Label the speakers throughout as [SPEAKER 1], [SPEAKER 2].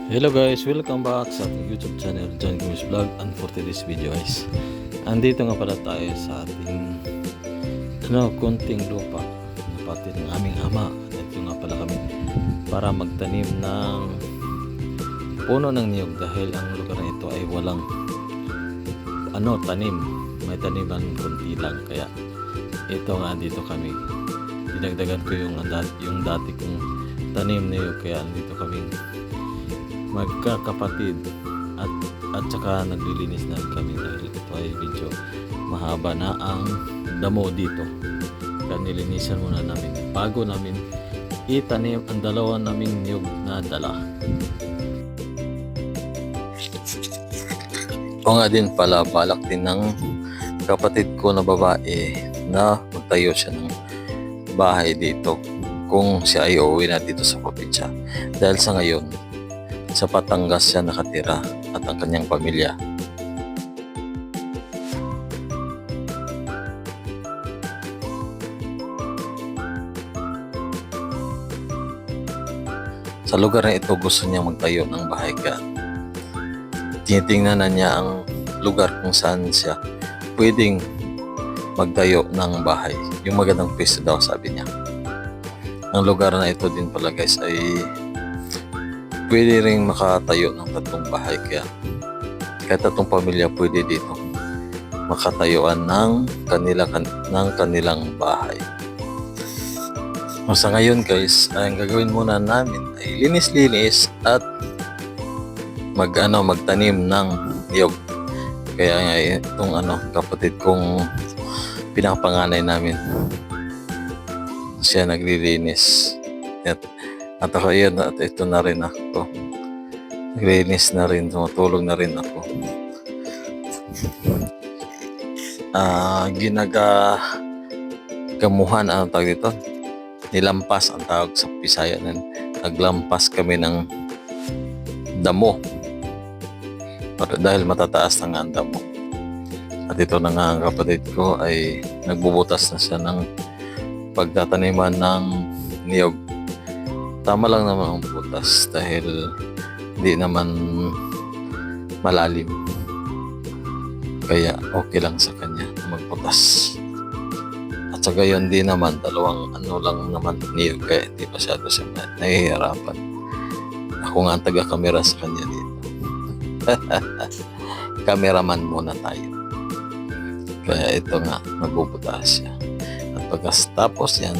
[SPEAKER 1] Hello guys, welcome back sa ating YouTube channel, John Gomes Vlog. And for today's video guys, andito nga pala tayo sa ating konting lupa na pati ng aming ama. Ito nga pala kami para magtanim ng puno ng niyog dahil ang lugar na ito ay walang tanim. May taniman konti lang, kaya ito nga dito kami. Dinagdagan ko yung dati kong tanim niyog, kaya andito kami magkakapatid at saka naglilinis na kami dahil ito ay medyo mahaba na ang damo dito. Kaya nilinisan muna namin bago namin itanim ang dalawa naming niyog na dala. O nga din pala, balak din ng kapatid ko na babae na magtayo siya ng bahay dito kung siya ay uuwi na dito sa probinsya, dahil sa ngayon sa Batangas siya nakatira at ang kanyang pamilya. Sa lugar na ito gusto niya magtayo ng bahay, kaya tinitingnan na niya ang lugar kung saan siya pwedeng magtayo ng bahay. Yung magandang pwesto daw, sabi niya. Ang lugar na ito din pala guys ay pwede rin makatayo ng tatlong bahay, kaya kahit tatlong pamilya pwede dito makatayuan ng kanilang bahay. Sa ngayon guys, ang gagawin muna namin ay linis-linis at magtanim ng niyog. Kaya nga itong kapatid kong pinakapanganay namin, siya naglilinis. At ako yun, at ito na rin ako. Naglinis na rin, tumutulong na rin ako. Ginagamuhan, ang tawag dito? Nilampas ang tawag sa Bisaya. Naglampas kami ng damo. Dahil matataas na nga ang damo. At ito na nga ang kapatid ko ay nagbubutas na siya ng pagtataniman ng niyog. Tama lang naman ang butas dahil hindi naman malalim. Kaya okay lang sa kanya magbutas. At sa gayon din naman, dalawang lang naman niyog, kaya hindi masyado siya nahihirapan. Ako nga ang taga-camera sa kanya dito. Cameraman muna tayo. Kaya ito nga, magbubutas siya. At pagkatapos yan,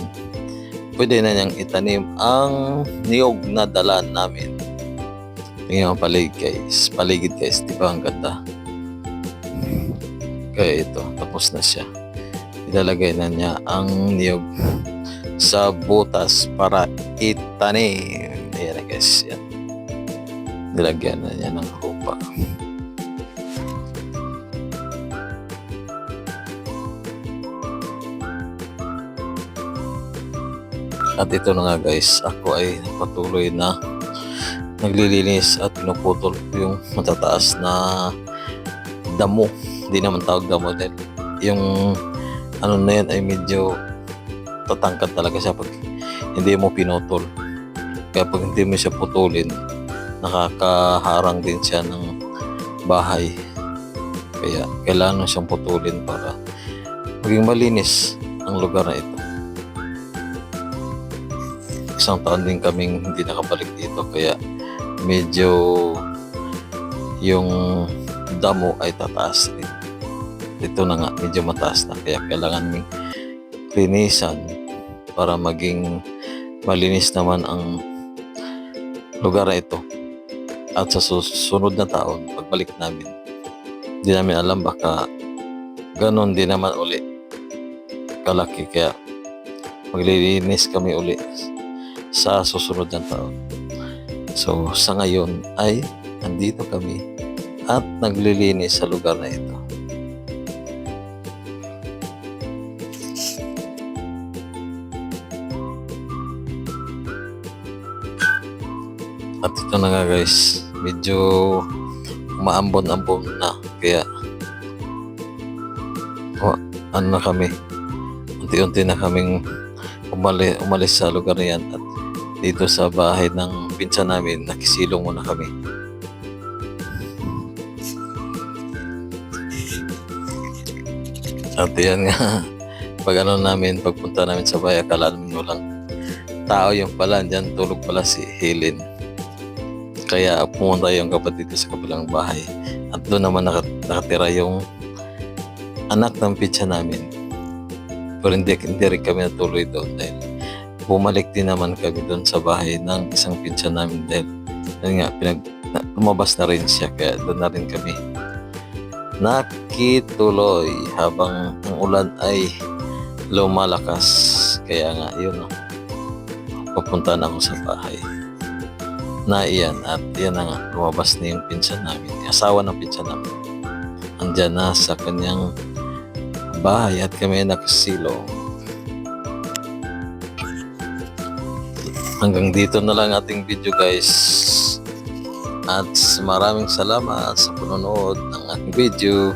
[SPEAKER 1] pwede na niyang itanim ang niyog na dala namin. Tingnan ang paligid guys, di ba ang ganda? Kaya ito, tapos na siya. Ilalagay na niya ang niyog sa butas para itanim. Ayan guys, yan. Nilagyan na niya ng lupa. At ito na nga guys, ako ay patuloy na naglilinis at pinuputol ko yung matataas na damo. Hindi naman tawag damo dahil yung na yan ay medyo tatangkad talaga siya pag hindi mo pinutol. Kaya pag hindi mo siya putulin, nakakaharang din siya ng bahay. Kaya kailangan siyang putulin para maging malinis ang lugar na ito. Isang taon din kaming hindi nakabalik dito, kaya medyo yung damo ay tataas rin. Ito na nga, medyo mataas na, kaya kailangan ming linisan para maging malinis naman ang lugar na ito. At sa susunod na taon, pagbalik namin, hindi namin alam, baka ganon din naman uli kalaki, kaya maglilinis kami uli sa susunod na taon. So sa ngayon ay andito kami at naglilinis sa lugar na ito. At ito na nga guys, medyo maambon-ambon na, kaya na kami, unti-unti na kaming umalis sa lugar na yan at dito sa bahay ng pinsan namin, nakisilong muna kami. At yan nga, pag ano namin, pagpunta namin sa bahay, akala namin walang tao yung pala, dyan tulog pala si Helen. Kaya pumunta yung kapatid ko sa kabilang bahay. At doon naman nakatira yung anak ng pinsan namin. Pero hindi rin kami natuloy doon dahil bumalik din naman kami doon sa bahay ng isang pinsan namin dahil yun nga, lumabas na rin siya kaya doon na rin kami nakituloy habang ang ulan ay lumalakas. Kaya nga yun, papunta na ako sa bahay na iyan at yan na nga, lumabas na yung pinsan namin, asawa ng pinsan namin, andyan na sa kanyang bahay at kami nakasilong. Hanggang dito na lang ating video guys, at maraming salamat sa panonood ng ating video.